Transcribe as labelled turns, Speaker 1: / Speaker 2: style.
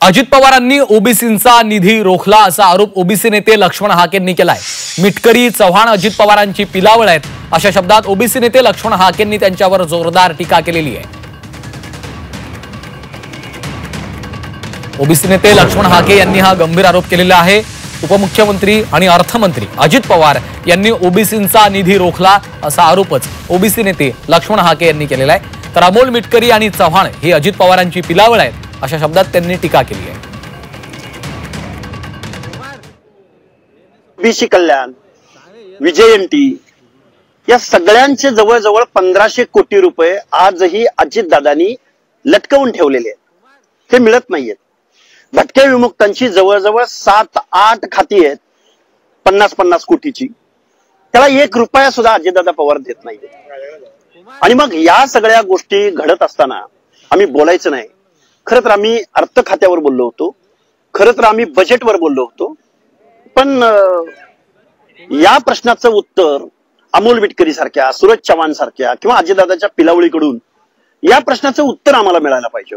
Speaker 1: अजित पवारांनी ओबीसींचा निधी रोखला असा आरोप ओबीसी नेते लक्ष्मण हाकेंनी केलाय। मिटकरी चव्हाण अजित पवारांची पिलावळ आहेत अशा शब्दात ओबीसी नेते लक्ष्मण हाकेंनी त्यांच्यावर जोरदार टीका केलेली आहे। ओबीसी नेते लक्ष्मण हाके यांनी हा गंभीर आरोप केलेला आहे। उपमुख्यमंत्री आणि अर्थमंत्री अजित पवार यांनी ओबीसींचा निधी रोखला असा आरोपच ओबीसी नेते लक्ष्मण हाके यांनी केलेला आहे। तर अमोल मिटकरी आणि चव्हाण हे अजित पवारांची पिलावळ आहेत अशा शब्दात त्यांनी टीका केली आहे।
Speaker 2: ओबीसी कल्याण, विजयंती या सगळ्यांचे जवळजवळ 1500 कोटी रुपये आजही अजितदादांनी लटकवून ठेवलेले आहेत, ते मिळत नाहीयेत। भटक्या विमुक्तांची जवळजवळ 7-8 खाती आहेत 50-50 कोटीची, त्याला 1 रुपया सुद्धा अजितदादा पवार देत नाहीये। आणि मग या सगळ्या गोष्टी घडत असताना आम्ही बोलायचं नाही। खरं तर आम्ही अर्थ खात्यावर बोललो होतो, खरं तर आम्ही बजेटवर बोललो होतो, पण या प्रश्नाचं उत्तर अमोल मिटकरी सारख्या, सूरज चव्हाण सारख्या किंवा अजितदादाच्या पिलावळीकडून या प्रश्नाचं उत्तर आम्हाला मिळायला पाहिजे।